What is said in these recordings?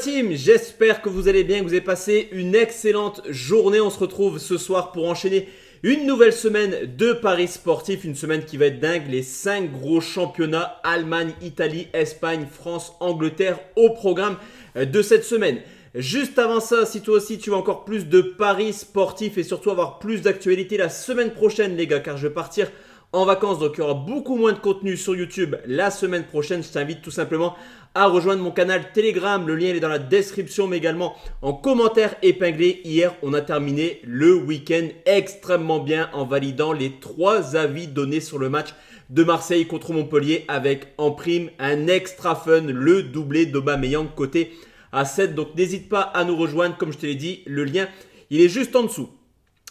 Team, j'espère que vous allez bien, que vous avez passé une excellente journée. On se retrouve ce soir pour enchaîner une nouvelle semaine de paris sportifs. Une semaine qui va être dingue. Les 5 gros championnats, Allemagne, Italie, Espagne, France, Angleterre au programme de cette semaine. Juste avant ça, si toi aussi tu veux encore plus de paris sportifs et surtout avoir plus d'actualité la semaine prochaine les gars, car je vais partir en vacances, donc il y aura beaucoup moins de contenu sur YouTube la semaine prochaine. Je t'invite tout simplement à rejoindre mon canal Telegram. Le lien est dans la description, mais également en commentaire épinglé. Hier, on a terminé le week-end extrêmement bien en validant les 3 avis donnés sur le match de Marseille contre Montpellier avec en prime un extra fun, le doublé d'Aubameyang côté à 7. Donc n'hésite pas à nous rejoindre, comme je te l'ai dit, le lien il est juste en dessous.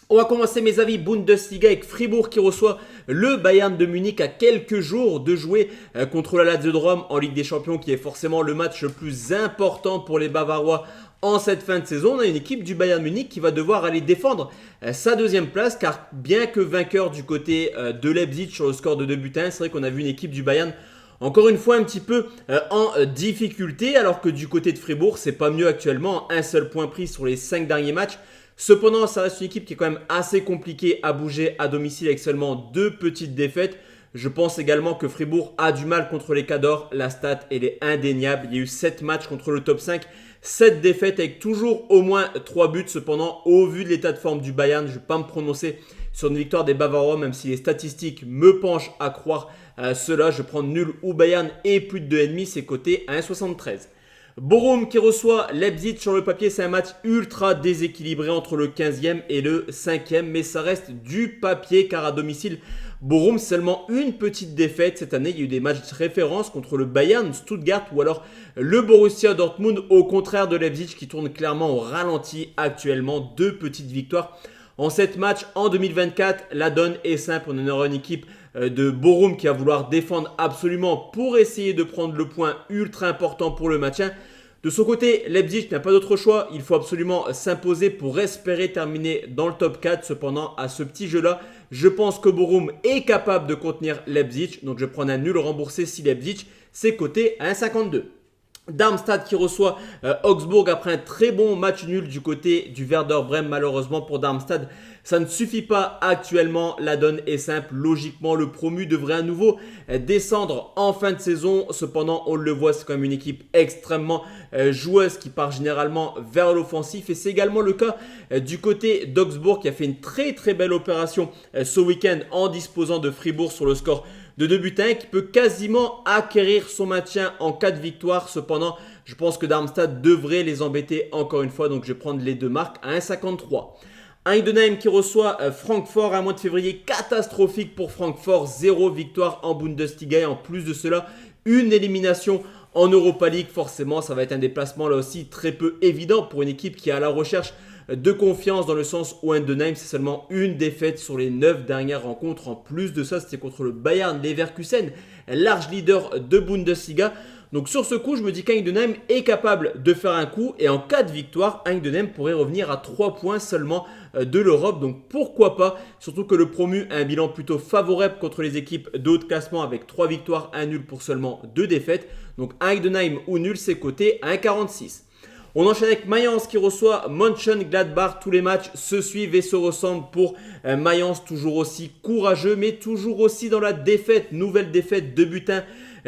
On va commencer mes avis Bundesliga avec Fribourg qui reçoit le Bayern de Munich à quelques jours de jouer contre la Lazio de Rome en Ligue des Champions, qui est forcément le match le plus important pour les Bavarois en cette fin de saison. On a une équipe du Bayern Munich qui va devoir aller défendre sa deuxième place, car bien que vainqueur du côté de Leipzig sur le score de 2-1, c'est vrai qu'on a vu une équipe du Bayern encore une fois un petit peu en difficulté, alors que du côté de Fribourg, c'est pas mieux actuellement. Un seul point pris sur les 5 derniers matchs. Cependant, ça reste une équipe qui est quand même assez compliquée à bouger à domicile avec seulement 2 petites défaites. Je pense également que Fribourg a du mal contre les Cadors. La stat, elle est indéniable. Il y a eu 7 matchs contre le top 5. 7 défaites avec toujours au moins 3 buts. Cependant, au vu de l'état de forme du Bayern, je ne vais pas me prononcer sur une victoire des Bavarois, même si les statistiques me penchent à croire cela. Je prends nul ou Bayern et plus de 2,5. C'est coté à 1,73. Bochum qui reçoit Leipzig. Sur le papier, c'est un match ultra déséquilibré entre le 15e et le 5e, mais ça reste du papier car à domicile, Bochum seulement une petite défaite. Cette année, il y a eu des matchs de référence contre le Bayern, Stuttgart ou alors le Borussia Dortmund, au contraire de Leipzig qui tourne clairement au ralenti actuellement. 2 petites victoires en 7 matchs. En 2024, la donne est simple. On aura une équipe de Bochum qui va vouloir défendre absolument pour essayer de prendre le point ultra important pour le maintien. De son côté, Leipzig n'a pas d'autre choix. Il faut absolument s'imposer pour espérer terminer dans le top 4. Cependant, à ce petit jeu-là, je pense que Bochum est capable de contenir Leipzig. Donc, je prends un nul remboursé si Leipzig, c'est coté à 1,52. Darmstadt qui reçoit Augsbourg après un très bon match nul du côté du Werder Bremen. Malheureusement pour Darmstadt, ça ne suffit pas actuellement. La donne est simple. Logiquement, le promu devrait à nouveau descendre en fin de saison. Cependant, on le voit, c'est quand même une équipe extrêmement joueuse qui part généralement vers l'offensif. Et c'est également le cas du côté d'Augsbourg qui a fait une très très belle opération ce week-end en disposant de Fribourg sur le score de 2-1, qui peut quasiment acquérir son maintien en cas de victoire. Cependant, je pense que Darmstadt devrait les embêter encore une fois. Donc, je vais prendre les 2 marques à 1,53. Heidenheim qui reçoit Francfort. Un mois de février catastrophique pour Francfort. 0 victoire en Bundesliga. Et en plus de cela, une élimination en Europa League. Forcément, ça va être un déplacement là aussi très peu évident pour une équipe qui est à la recherche de confiance, dans le sens où Heidenheim, c'est seulement une défaite sur les 9 dernières rencontres. En plus de ça, c'était contre le Bayern Leverkusen, large leader de Bundesliga. Donc sur ce coup, je me dis qu'Heidenheim est capable de faire un coup. Et en cas de victoire, Heidenheim pourrait revenir à 3 points seulement de l'Europe. Donc pourquoi pas, surtout que le promu a un bilan plutôt favorable contre les équipes de haut de classement avec 3 victoires, 1 nul pour seulement 2 défaites. Donc Heidenheim ou nul, c'est coté à 1,46. On enchaîne avec Mayence qui reçoit Mönchengladbach. Tous les matchs se suivent et se ressemblent pour Mayence, toujours aussi courageux, mais toujours aussi dans la défaite. Nouvelle défaite, 2-1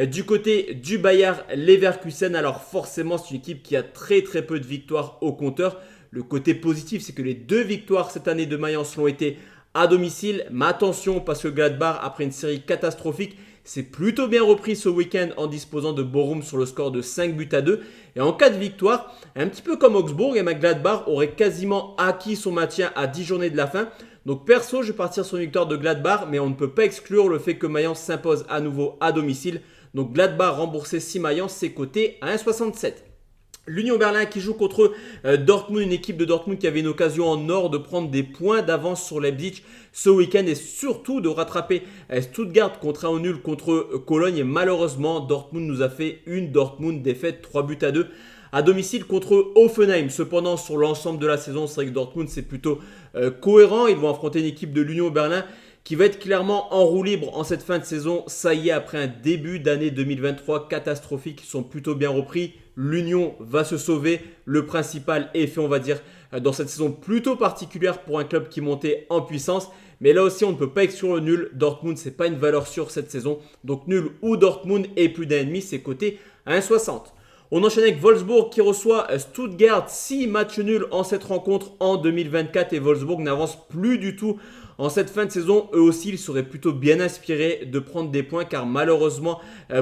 du côté du Bayer Leverkusen. Alors forcément, c'est une équipe qui a très très peu de victoires au compteur. Le côté positif, c'est que les 2 victoires cette année de Mayence l'ont été à domicile. Mais attention, parce que Gladbach, après une série catastrophique, c'est plutôt bien repris ce week-end en disposant de Bochum sur le score de 5-2. Et en cas de victoire, un petit peu comme Augsbourg, et Gladbach aurait quasiment acquis son maintien à 10 journées de la fin. Donc perso, je vais partir sur une victoire de Gladbach, mais on ne peut pas exclure le fait que Mayence s'impose à nouveau à domicile. Donc Gladbach remboursé si Mayence, c'est coté à 1,67. L'Union Berlin qui joue contre Dortmund, une équipe de Dortmund qui avait une occasion en or de prendre des points d'avance sur Leipzig ce week-end et surtout de rattraper Stuttgart contre un nul contre Cologne. Et malheureusement, Dortmund nous a fait une Dortmund défaite 3-2 à domicile contre Hoffenheim. Cependant, sur l'ensemble de la saison, c'est vrai que Dortmund c'est plutôt cohérent. Ils vont affronter une équipe de l'Union Berlin qui va être clairement en roue libre en cette fin de saison. Ça y est, après un début d'année 2023 catastrophique, ils sont plutôt bien repris. l'union va se sauver. Le principal effet, on va dire, dans cette saison plutôt particulière pour un club qui montait en puissance. Mais là aussi, on ne peut pas exclure le nul. Dortmund, c'est pas une valeur sûre cette saison. Donc nul ou Dortmund et plus d'1,5, c'est coté à 1,60. On enchaîne avec Wolfsburg qui reçoit Stuttgart. 6 matchs nuls en cette rencontre en 2024 et Wolfsburg n'avance plus du tout en cette fin de saison. Eux aussi, ils seraient plutôt bien inspirés de prendre des points car malheureusement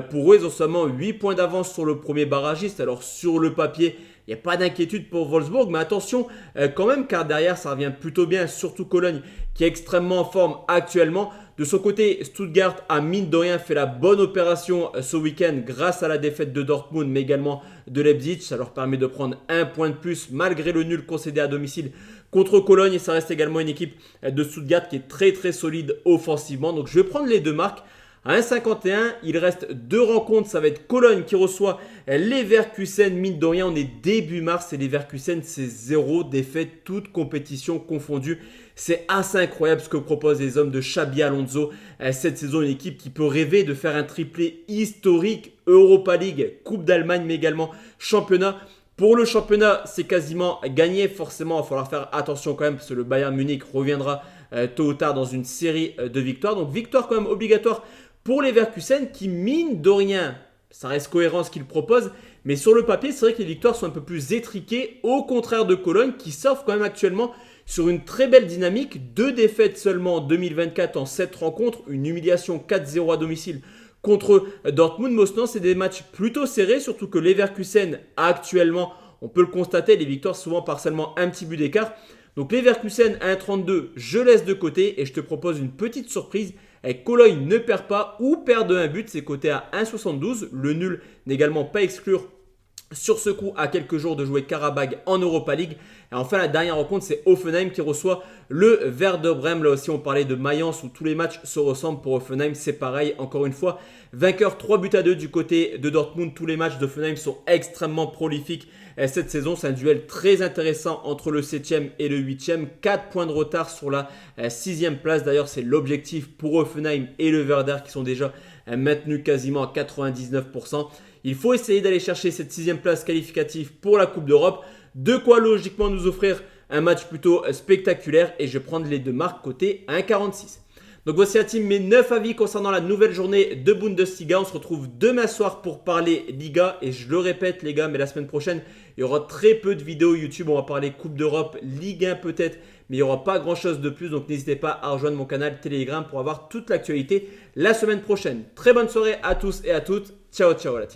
pour eux, ils ont seulement 8 points d'avance sur le premier barragiste. Alors sur le papier, il n'y a pas d'inquiétude pour Wolfsburg, mais attention quand même car derrière ça revient plutôt bien, surtout Cologne qui est extrêmement en forme actuellement. De son côté, Stuttgart a mine de rien fait la bonne opération ce week-end grâce à la défaite de Dortmund mais également de Leipzig. Ça leur permet de prendre un point de plus malgré le nul concédé à domicile contre Cologne et ça reste également une équipe de Stuttgart qui est très très solide offensivement. Donc je vais prendre les deux marques. À 1,51, il reste 2 rencontres. Ça va être Cologne qui reçoit Leverkusen. Mine de rien, on est début mars et Leverkusen, c'est 0 défaite, toute compétition confondue. C'est assez incroyable ce que proposent les hommes de Xabi Alonso. Cette saison, une équipe qui peut rêver de faire un triplé historique. Europa League, Coupe d'Allemagne, mais également championnat. Pour le championnat, c'est quasiment gagné. Forcément, il va falloir faire attention quand même parce que le Bayern Munich reviendra tôt ou tard dans une série de victoires. Donc victoire quand même obligatoire pour les Leverkusen qui, mine de rien, ça reste cohérent ce qu'ils proposent. Mais sur le papier, c'est vrai que les victoires sont un peu plus étriquées. Au contraire de Cologne qui s'offre quand même actuellement sur une très belle dynamique. 2 défaites seulement en 2024 en 7 rencontres. Une humiliation 4-0 à domicile contre Dortmund. Maintenant, c'est des matchs plutôt serrés. Surtout que Leverkusen actuellement, on peut le constater, les victoires souvent par seulement un petit but d'écart. Donc Leverkusen à 1,32, je laisse de côté et je te propose une petite surprise. Cologne ne perd pas ou perd de 1 but, c'est coté à 1,72. Le nul n'est également pas exclure sur ce coup à quelques jours de jouer Karabag en Europa League. Et enfin, la dernière rencontre, c'est Hoffenheim qui reçoit le Werder Brême. Là aussi, on parlait de Mayence où tous les matchs se ressemblent pour Hoffenheim. C'est pareil, encore une fois. Vainqueur 3-2 du côté de Dortmund. Tous les matchs d'Hoffenheim sont extrêmement prolifiques cette saison. C'est un duel très intéressant entre le 7e et le 8e. 4 points de retard sur la 6e place. D'ailleurs, c'est l'objectif pour Hoffenheim et le Werder qui sont déjà maintenus quasiment à 99%. Il faut essayer d'aller chercher cette 6e place qualificative pour la Coupe d'Europe. De quoi logiquement nous offrir un match plutôt spectaculaire. Et je vais prendre les deux marques côté 1,46. Donc voici la team, mes 9 avis concernant la nouvelle journée de Bundesliga. On se retrouve demain soir pour parler Liga. Et je le répète les gars, mais la semaine prochaine, il y aura très peu de vidéos YouTube. On va parler Coupe d'Europe, Ligue 1 peut-être. Mais il n'y aura pas grand chose de plus. Donc n'hésitez pas à rejoindre mon canal Telegram pour avoir toute l'actualité la semaine prochaine. Très bonne soirée à tous et à toutes. Ciao, ciao la team.